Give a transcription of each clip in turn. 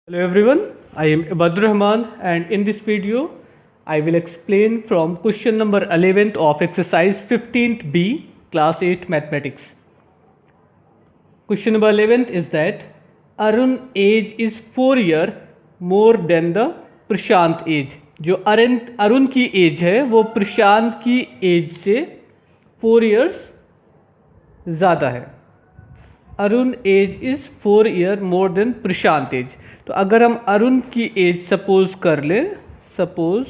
Hello everyone, I am Abad Rahman and in this video I will explain from question number 11th of exercise 15th B class 8 mathematics. Question number 11th is that Arun age is 4 year more than the Prashant age. जो अरुण की as है वो प्रशांत की as से 4 years ज़्यादा है. Arun age is 4 year more than Prashant age. तो अगर हम अरुण की एज सपोज कर लें, सपोज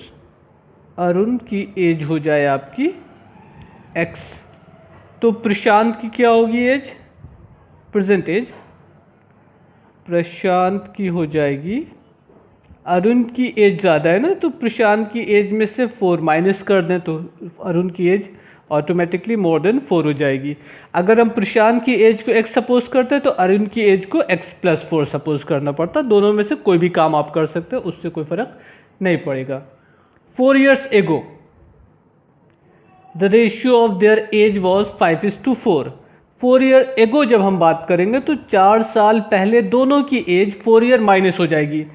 अरुण की एज हो जाए आपकी x, तो प्रशांत की क्या होगी एज, प्रेजेंट एज. प्रशांत की हो जाएगी, अरुण की एज ज़्यादा है ना, तो प्रशांत की एज में से 4 माइनस कर दें तो अरुण की एज ऑटोमेटिकली मोर देन 4 हो जाएगी. अगर हम प्रशांत की एज को x सपोज करते हैं तो अरुण की एज को x + 4 सपोज करना पड़ता. दोनों में से कोई भी काम आप कर सकते हो, उससे कोई फ़र्क नहीं पड़ेगा. 4 years ago the ratio of their age was 5:4. 4 year ago जब हम बात करेंगे तो 4 साल पहले दोनों की एज 4 ईयर माइनस हो जाएगी.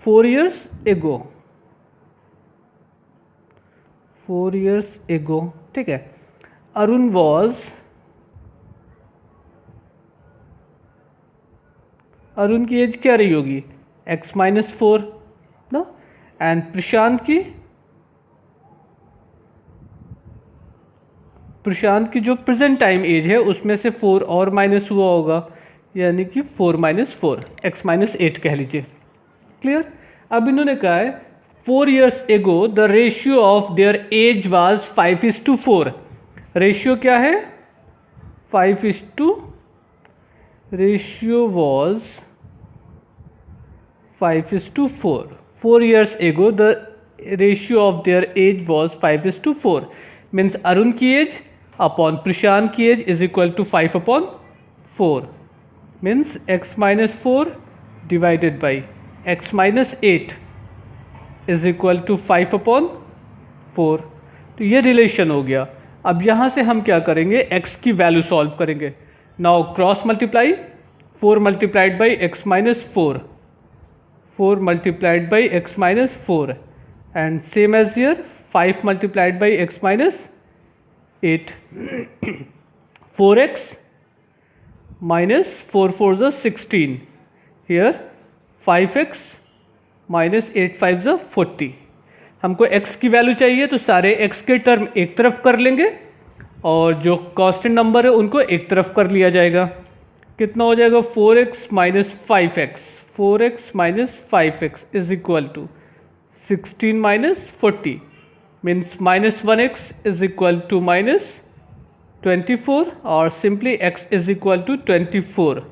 4 years ago, 4 years ago, ठीक है. अरुण वॉज, अरुण की एज क्या रही होगी, x - 4 ना. एंड प्रशांत की जो प्रेजेंट टाइम एज है उसमें से 4 और माइनस हुआ होगा, यानी कि 4 - 4 x - 8 कह लीजिए. क्लियर. अब इन्होंने कहा है 4 years ago the ratio of their age was 5:4. Ratio क्या है, 5:, ratio was 5:4. 4 years ago the ratio of their age was 5:4. Means Arun की एज अपॉन प्रशांत की age is equal to 5/4. Means x - 4 divided by x - 8 is equal to 5/4. तो ये relation हो गया. अब यहाँ से हम क्या करेंगे, x की वैल्यू सॉल्व करेंगे. Now cross multiply, 4 multiplied by x - 4, 4 multiplied by x - 4 and same as here 5 multiplied by x - 8. 4x - 4 4 is 16. Here 5x - 8 5 is 40. हमको x की वैल्यू चाहिए तो सारे x के टर्म एक तरफ कर लेंगे और जो कांस्टेंट नंबर है उनको एक तरफ कर लिया जाएगा. कितना हो जाएगा, 4x - 5x, 4x - 5x is equal to 16 - 40. Means -1x is equal to -24 और simply x is equal to 24.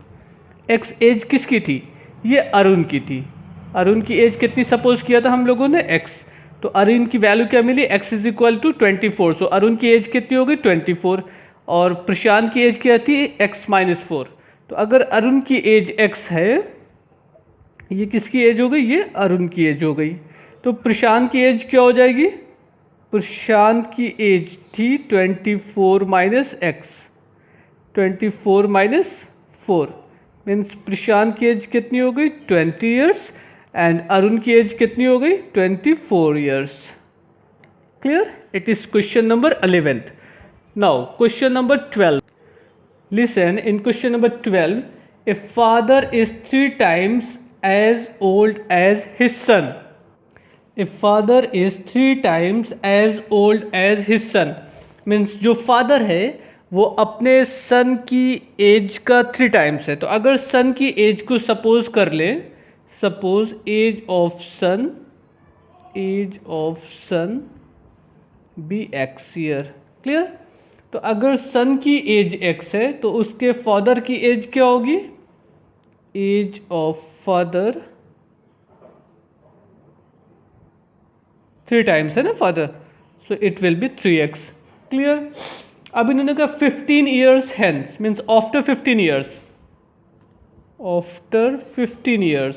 x age किसकी थी, ये अरुण की थी. अरुण की एज कितनी सपोज किया था हम लोगों ने, x. तो अरुण की वैल्यू क्या मिली, x इज इक्वल टू 24. सो अरुण की एज कितनी होगी, 24. और प्रशांत की एज क्या थी, x - 4. तो अगर अरुण की एज x है, ये किसकी एज हो गई, ये अरुण की एज हो गई. तो प्रशांत की एज क्या हो जाएगी, प्रशांत की एज थी 24 - x, 24 - 4. मीन्स प्रशांत की एज कितनी हो गई, 20 ईयर्स एंड अरुण की एज कितनी हो गई, 24 years. Clear. It is question number 11th. Now question number 12. Listen, in question number 12, a father is 3 times as old as his son. A father is 3 times as old as his son. Means जो father है वो अपने सन की as का 3 times है. तो अगर सन की एज को सपोज कर लें, suppose age of son be x year. Clear. तो अगर सन की एज x है तो उसके फादर की एज क्या होगी, एज ऑफ फादर 3 times है ना father, so it will be 3x. Clear. अब इन्होंने कहा 15 years hence, means after 15 years, after 15 years.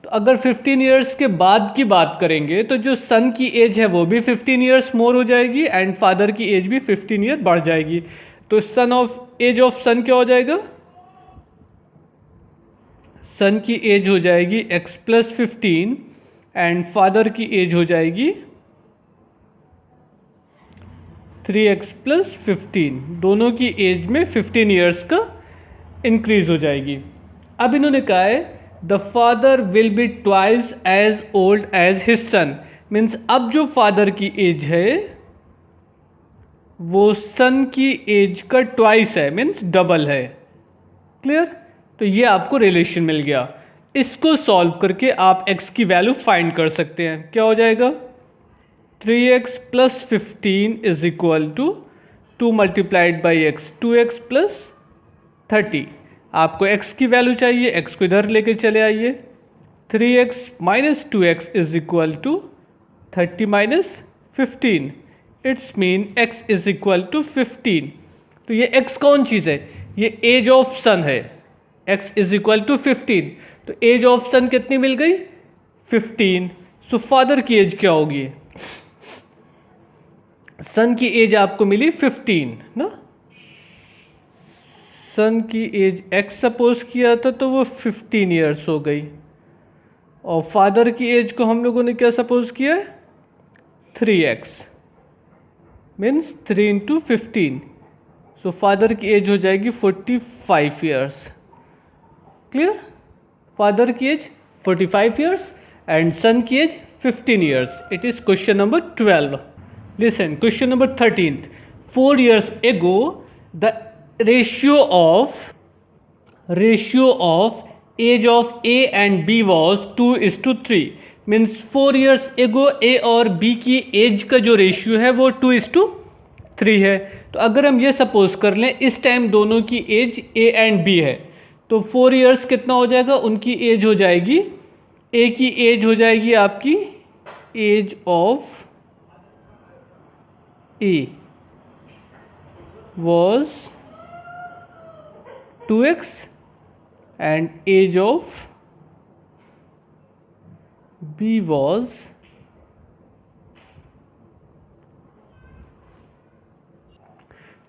तो अगर 15 ईयर्स के बाद की बात करेंगे तो जो सन की एज है वो भी 15 ईयर्स मोर हो जाएगी एंड फादर की एज भी 15 ईयर बढ़ जाएगी. तो एज ऑफ सन क्या हो जाएगा, सन की एज हो जाएगी x+15 एंड फादर की एज हो जाएगी 3x+15। दोनों की एज में 15 ईयर्स का इंक्रीज हो जाएगी। अब इन्होंने कहा है the father will be twice as old as his son, means अब जो फादर की एज है वो सन की एज का ट्वाइस है, मीन्स डबल है। क्लियर? तो ये आपको रिलेशन मिल गया। इसको सॉल्व करके आप x की वैल्यू फाइंड कर सकते हैं। क्या हो जाएगा? 3x+15 is equal to 2 multiplied by x 2x+30। आपको x की वैल्यू चाहिए, x को इधर लेके चले आइए। 3x minus 2x is equal to 30 - 15। It's mean x is equal to 15। तो ये x कौन चीज़ है? ये एज ऑफ सन है। x is equal to 15। तो एज ऑफ सन कितनी मिल गई? 15। सो फादर की एज क्या होगी? सन की एज आपको मिली 15 ना। सन की एज x सपोज किया था तो वो 15 ईयर्स हो गई, और फादर की एज को हम लोगों ने क्या सपोज किया है? 3x मीन्स 3 × 15। सो फादर की एज हो जाएगी 45 ईयर्स। क्लियर? फादर की एज 45 ईयर्स एंड सन की age 15 years. It is question number 12. Listen, question number 13th. 4 years ago, the ratio of age of A and B was 2:3. Means 4 years ago A और B की as का जो ratio है वो 2:3 है। तो अगर हम ये सपोज कर लें इस टाइम दोनों की एज A एंड B है, तो 4 years कितना हो जाएगा? उनकी एज हो जाएगी, A की एज हो जाएगी आपकी age of A was 2x and age of B was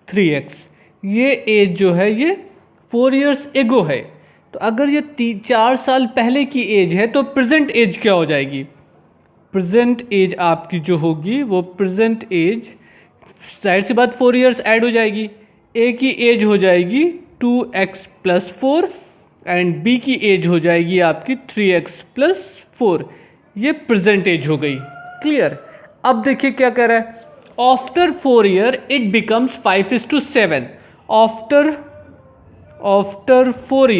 3x। ये एज जो है ये 4 years एगो है। तो अगर ये 4 साल पहले की एज है तो प्रेजेंट एज क्या हो जाएगी? प्रेजेंट एज आपकी जो होगी वो प्रेजेंट एज, जाहिर सी बात 4 years ऐड हो जाएगी। ए की एज हो जाएगी 2x+4 एंड बी की एज हो जाएगी आपकी 3x+4। ये प्रेजेंट एज हो गई। क्लियर? अब देखिए क्या कह रहा है, after 4 year it becomes 5:7। After 4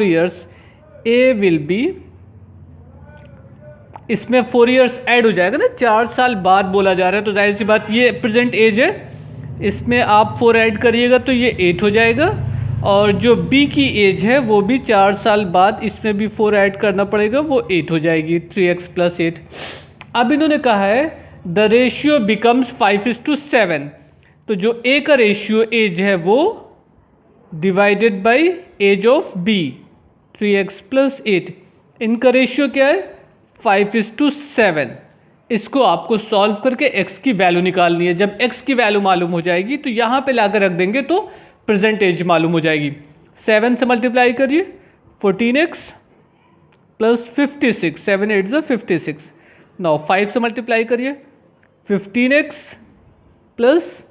years A will be, इसमें 4 years ऐड हो जाएगा ना, 4 साल बाद बोला जा रहा है, तो जाहिर सी बात ये प्रेजेंट एज है, इसमें आप 4 ऐड करिएगा तो ये 8 हो जाएगा। और जो B की एज है वो भी 4 साल बाद इसमें भी 4 ऐड करना पड़ेगा, वो 8 हो जाएगी, 3x+8। अब इन्होंने कहा है द रेशियो बिकम्स 5:7। तो जो A का रेशियो एज है वो divided by age of B 3x+8। इनका रेशियो क्या है? 5:7। इसको आपको सॉल्व करके x की वैल्यू निकालनी है। जब x की वैल्यू मालूम हो जाएगी तो यहाँ पे लाकर रख देंगे तो प्रेजेंट एज मालूम हो जाएगी। 7 से मल्टीप्लाई करिए, 14x + 56, 7 8 = 56। नाउ 5 से मल्टीप्लाई करिए, 15x +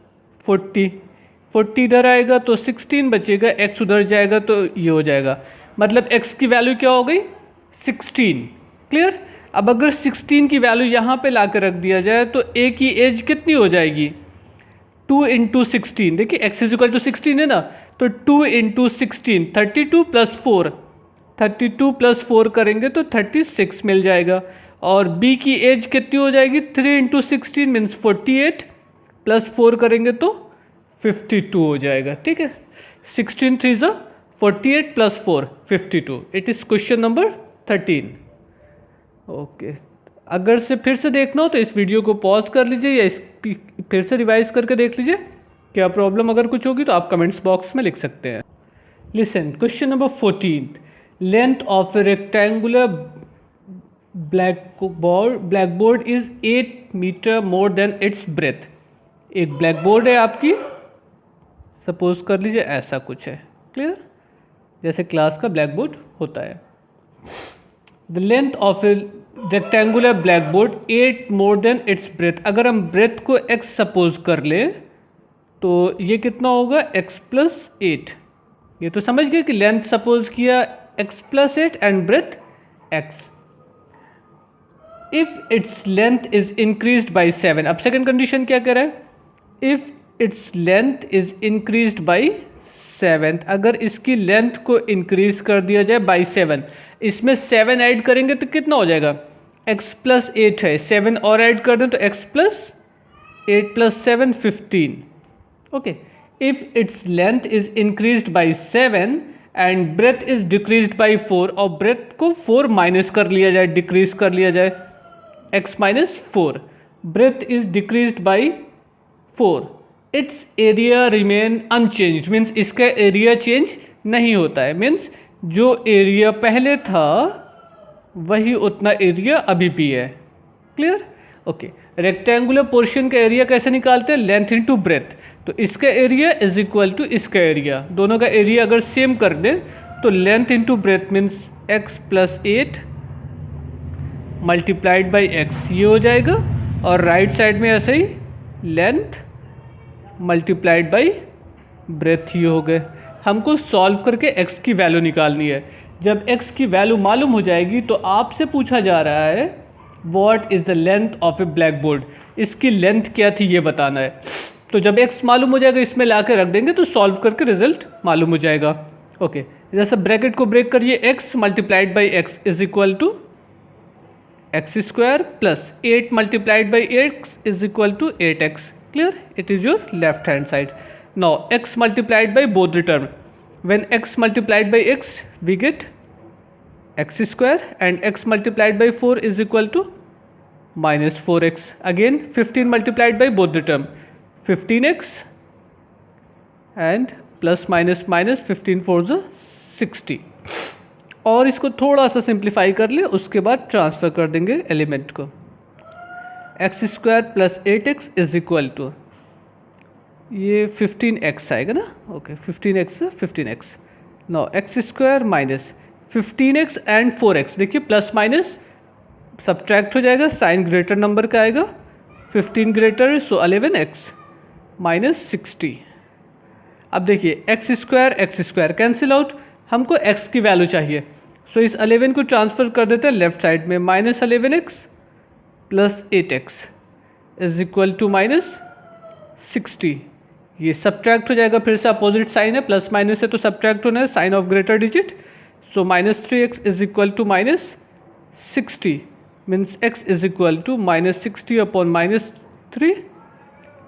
40, 40 इधर आएगा तो 16 बचेगा, x उधर जाएगा तो ये हो जाएगा, मतलब x की वैल्यू क्या हो गई? 16। क्लियर? अब अगर 16 की वैल्यू यहाँ पे ला कर रख दिया जाए तो A की एज कितनी हो जाएगी? 2 × 16। देखिए x = 16 है ना, तो 2 × 16 32 + 4, 32 + 4 करेंगे तो 36 मिल जाएगा। और B की एज कितनी हो जाएगी? 3 × 16 मीन्स 48 + 4 करेंगे तो 52 हो जाएगा। ठीक है, 16 3 = 48 + 4 52। It is question number 13। Okay, अगर से फिर से देखना हो तो इस वीडियो को पॉज कर लीजिए या फिर से रिवाइज करके देख लीजिए। क्या प्रॉब्लम अगर कुछ होगी तो आप कमेंट्स बॉक्स में लिख सकते हैं। Listen, question number 14। Length of a rectangular blackboard is 8 metre more than its breadth. एक ब्लैकबोर्ड है आपकी, सपोज कर लीजिए ऐसा कुछ है। क्लियर? जैसे क्लास का ब्लैक बोर्ड होता है। The length of a rectangular black board 8 more than its breath. अगर हम ब्रेथ को x सपोज कर ले तो ये कितना होगा x प्लस 8। ये तो समझ गए कि लेंथ सपोज किया x plus 8 and breadth x। If its length is increased by 7। अब सेकेंड कंडीशन क्या कह रहा है, if its length is increased by 7, अगर इसकी लेंथ को इंक्रीज कर दिया जाए बाई 7, इसमें 7 ऐड करेंगे तो कितना हो जाएगा, x प्लस 8 है, 7 और ऐड कर दें तो x plus 8 plus 7 15। Okay, if its length is increased by 7 and breadth is decreased by 4, और ब्रेथ को 4 माइनस कर लिया जाए, डिक्रीज कर लिया जाए, x minus 4, breadth is decreased by 4, its area remain unchanged, means इसका एरिया चेंज नहीं होता है, मीन्स जो एरिया पहले था वही उतना एरिया अभी भी है। क्लियर? ओके, रेक्टेंगुलर पोर्शन का एरिया कैसे निकालते हैं, लेंथ इनटू ब्रेथ। तो इसका एरिया इज इक्वल टू इसका एरिया, दोनों का एरिया अगर सेम कर दें तो length into breadth means x plus 8 multiplied by x, ये हो जाएगा, और राइट साइड में ऐसे ही लेंथ मल्टीप्लाइड बाई ब्रेथ, ये हो गए। हमको सॉल्व करके x की वैल्यू निकालनी है। जब x की वैल्यू मालूम हो जाएगी तो आपसे पूछा जा रहा है what is the length of A black board, इसकी लेंथ क्या थी ये बताना है। तो जब x मालूम हो जाएगा इसमें ला के रख देंगे तो सॉल्व करके रिजल्ट मालूम हो जाएगा। ओके, जैसे ब्रैकेट को ब्रेक करिए, x multiplied by x is equal to x square plus 8 multiplied by x is equal to 8x। Clear? It is your left hand side. Now x multiplied by both the term. When x multiplied by x, we get x square, and x multiplied by 4 is equal to minus 4x. Again 15 multiplied by both the term, 15x, and plus minus minus 15 4 the 60। और इसको थोड़ा सा simplify कर ले, उसके बाद transfer कर देंगे एलिमेंट को। X square plus 8x is equal to, ये 15x आएगा ना। Okay, 15x 15x। No x square minus 15x and 4x, देखिए प्लस माइनस सब्ट्रैक्ट हो जाएगा, साइन ग्रेटर नंबर का आएगा, 15 ग्रेटर सो 11x माइनस 60। अब देखिए एक्स स्क्वायर कैंसिल आउट, हमको x की वैल्यू चाहिए, सो इस 11 को ट्रांसफ़र कर देते हैं लेफ्ट साइड में, minus 11x plus 8x is equal to minus 60। ये सब्ट्रैक्ट हो जाएगा, फिर से अपोजिट साइन है, प्लस माइनस है तो सब्ट्रैक्ट होना है, sign of greater digit, so minus 3x is equal to minus 60, means x is equal to minus 60 upon minus 3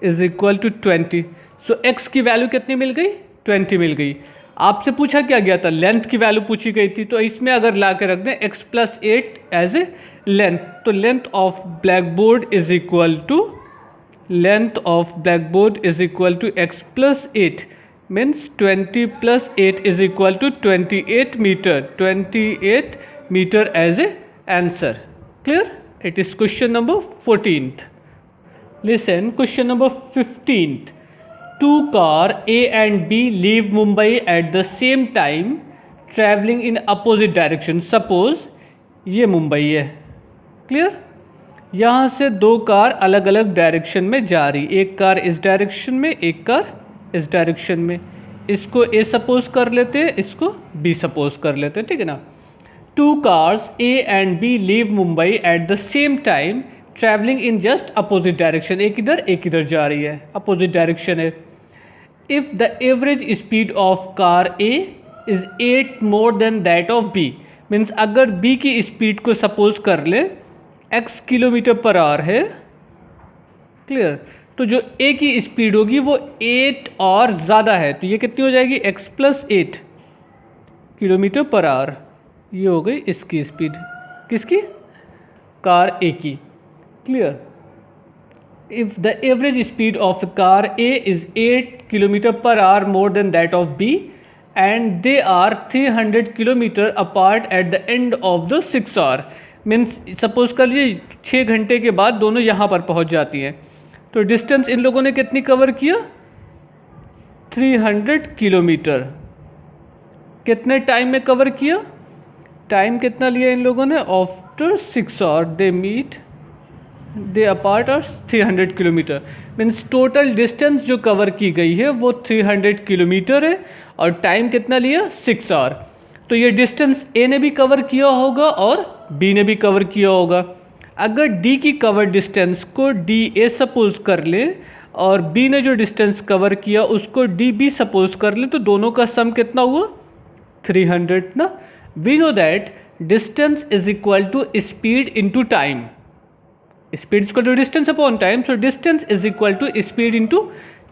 is equal to 20। So x की वैल्यू कितनी मिल गई, 20 मिल गई। आपसे पूछा क्या गया था, लेंथ की वैल्यू पूछी गई थी, तो इसमें अगर ला के रख दें x plus 8 as a length, तो length of black board is equal to x plus 8 means 20 plus 8 is equal to 28 metre as a answer. Clear? It is question number 14th। Listen question number 15th। Two cars A and B leave Mumbai at the same time traveling in opposite direction. Suppose ये मुंबई है। Clear? यहाँ से दो car अलग अलग direction में जा रही, एक कार इस डायरेक्शन में, एक कार इस डायरेक्शन में। इसको A सपोज कर लेते हैं, इसको B सपोज कर लेते हैं, ठीक है ना। Two cars A and B leave Mumbai at the same time traveling in just opposite direction. एक इधर जा रही है, opposite direction है। If the average speed of car A is 8 more than that of B, means अगर B की speed को suppose कर ले x किलोमीटर पर आवर है, क्लियर, तो जो A की स्पीड होगी वो 8 और ज़्यादा है, तो ये कितनी हो जाएगी, x plus 8 kilometre per hour. ये हो गई इसकी स्पीड, किसकी, कार A की। Clear? If the average speed of car A is 8 km per hour more than that of B and they are 300 km apart at the end of the 6 hour, means suppose कर लीजिए 6 घंटे के बाद दोनों यहाँ पर पहुँच जाती हैं, तो डिस्टेंस इन लोगों ने कितनी कवर किया, 300 किलोमीटर। कितने टाइम में कवर किया, टाइम कितना लिया इन लोगों ने, after 6 hour they meet they apart are 300 kilometre. Means total distance जो कवर की गई है वो 300 किलोमीटर है और टाइम कितना लिया, 6 आवर। तो ये डिस्टेंस ए ने भी कवर किया होगा और बी ने भी कवर किया होगा। अगर डी की कवर डिस्टेंस को डी ए सपोज कर लें और बी ने जो डिस्टेंस कवर किया उसको डी बी सपोज कर लें, तो दोनों का सम कितना हुआ, 300 ना। We know that distance is equal to speed into time, speed is equal to distance upon time, so distance is equal to speed into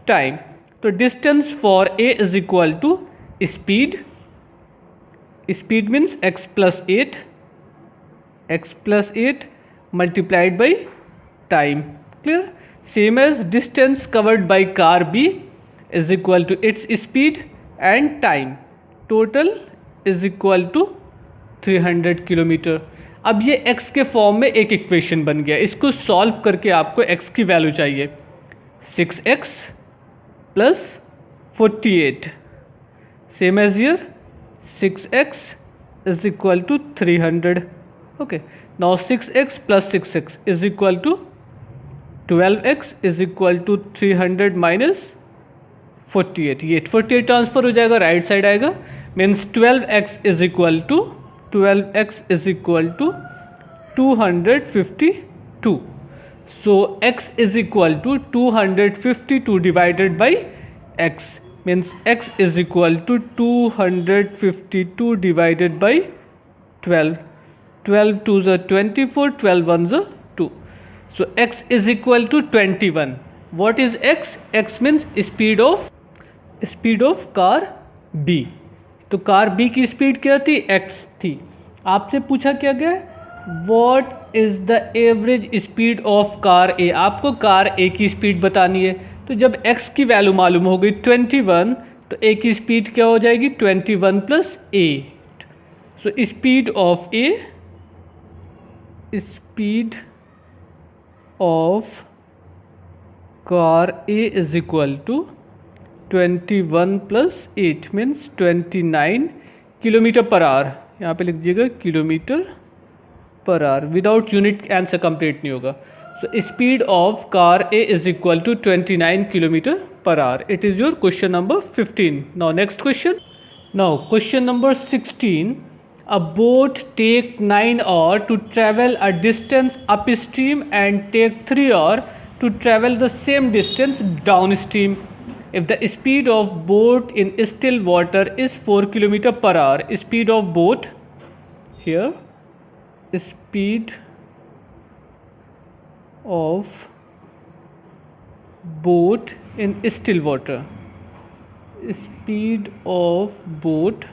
time. तो distance for a is equal to speed, speed means x plus 8 multiplied by time, clear? Same as distance covered by car B is equal to its speed and time, total is equal to 300 kilometre. अब ये x के form में एक equation बन गया, इसको solve करके आपको x की वैल्यू चाहिए 6x plus 48, same as here 6x is equal to 300. Okay, now 6x plus 6x is equal to 12x is equal to 300 minus 48. ये 48 ट्रांसफर हो जाएगा, राइट साइड आएगा, means 12x is equal to 252. So x is equal to 252 divided by x, means x is equal to 252 divided by 12. 12 2s are 24, 12 1s are 2. So x is equal to 21. What is x? X means speed of car B. तो car B की speed क्या थी, x थी। आपसे पूछा क्या गया, what is the average speed of car A। आपको कार A की स्पीड बतानी है, तो जब x की वैल्यू मालूम हो गई 21, तो A की स्पीड क्या हो जाएगी, 21 plus 8। So speed of car A is equal to 21 plus 8 means 29 kilometre per hour. यहाँ पे लिख दीजिएगा kilometre per hour, without unit answer complete नहीं होगा। So speed of car A is equal to 29 kilometer per hour. It is your question number 15. Now next question. Now question number 16. A boat take 9 hours to travel a distance upstream and take 3 hours to travel the same distance downstream. If the speed of boat in still water is 4 kilometer per hour, speed of boat here, speed of boat in still water, speed of boat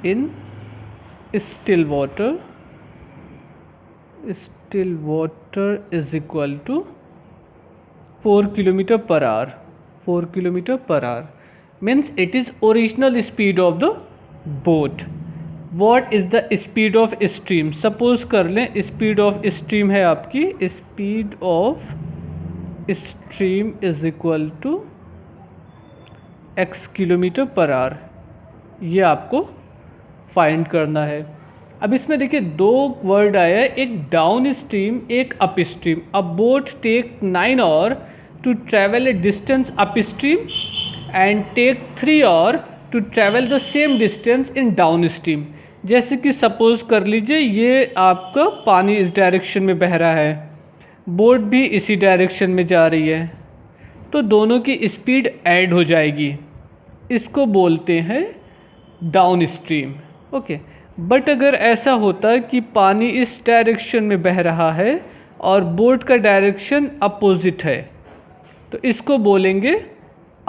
in still water is equal to 4 kilometer per hour. 4 kilometer per hour means it is original speed of the boat. What is the speed of stream? Suppose कर लें speed of stream है आपकी, speed of stream is equal to x kilometre per hour. ये आपको find करना है। अब इसमें देखिए दो वर्ड आया है, एक डाउन स्ट्रीम एक upstream. A boat take 9 hour to travel a distance upstream and take 3 hour to travel the same distance in downstream. जैसे कि सपोज कर लीजिए ये आपका पानी इस डायरेक्शन में बह रहा है, बोट भी इसी डायरेक्शन में जा रही है, तो दोनों की स्पीड ऐड हो जाएगी, इसको बोलते हैं डाउन स्ट्रीम। ओके, बट अगर ऐसा होता कि पानी इस डायरेक्शन में बह रहा है और बोट का डायरेक्शन अपोजिट है, तो इसको बोलेंगे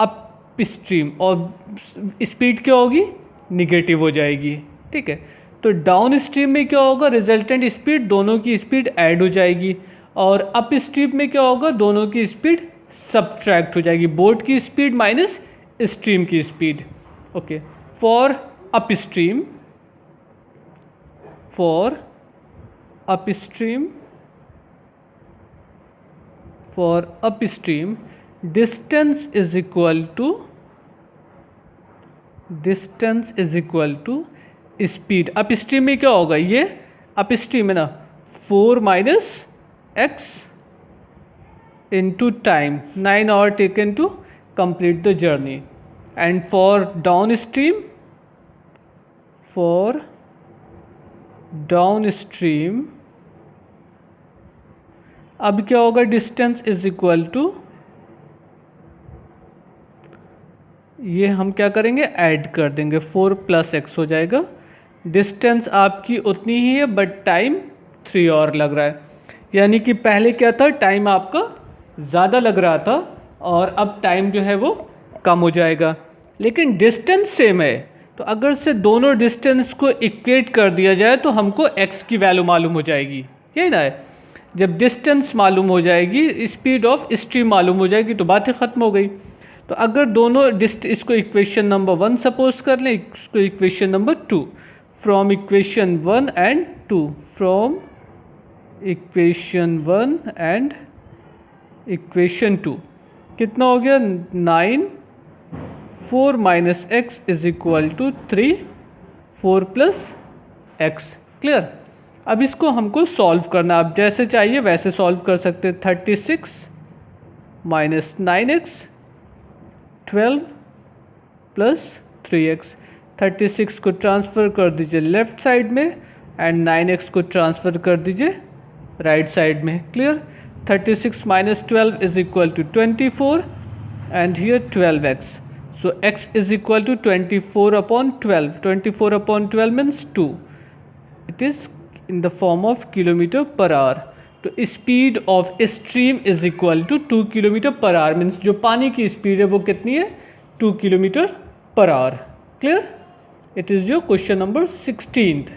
अप स्ट्रीम और स्पीड क्या होगी, निगेटिव हो जाएगी। ठीक है, तो डाउन स्ट्रीम में क्या होगा, रिजल्टेंट स्पीड दोनों की स्पीड ऐड हो जाएगी, और अप स्ट्रीम में क्या होगा, दोनों की स्पीड सबट्रैक्ट हो जाएगी, बोट की स्पीड माइनस स्ट्रीम की speed. Okay, for upstream distance is equal to distance is equal to speed. Upstream में क्या होगा, ये अप स्ट्रीम है ना, 4 minus x into time, 9 hours taken to complete the journey. And for downstream अब क्या होगा, डिस्टेंस इज इक्वल टू, ये हम क्या करेंगे, ऐड कर देंगे, 4 प्लस एक्स हो जाएगा। डिस्टेंस आपकी उतनी ही है बट टाइम 3 और लग रहा है, यानी कि पहले क्या था, टाइम आपका ज़्यादा लग रहा था और अब टाइम जो है वो कम हो जाएगा, लेकिन डिस्टेंस सेम है। तो अगर से दोनों डिस्टेंस को इक्वेट कर दिया जाए तो हमको x की वैल्यू मालूम हो जाएगी, यही ना है। जब डिस्टेंस मालूम हो जाएगी, स्पीड ऑफ स्ट्रीम मालूम हो जाएगी, तो बात ही ख़त्म हो गई। तो अगर दोनों इसको इक्वेशन नंबर 1 सपोज कर लें, इसको equation number 2, from equation 1 and 2, from equation 1 and equation 2 कितना हो गया, 9, 4 minus x is equal to 3, 4 plus x. Clear. अब इसको हमको सॉल्व करना, आप जैसे चाहिए वैसे सॉल्व कर सकते हैं। 36 माइनस 9x, 12 प्लस 3x। 36 को ट्रांसफ़र कर दीजिए लेफ़्ट साइड में एंड 9x को ट्रांसफ़र कर दीजिए राइट साइड में। Clear. 36 minus 12 is equal to 24 and here 12x. So x is equal to 24 upon 12. 24 upon 12 means 2. It is in the form of kilometer per hour. तो speed of stream is equal to 2 kilometer per hour means जो पानी की speed है वो कितनी है, 2 kilometer per hour. Clear? It is your question number 16th.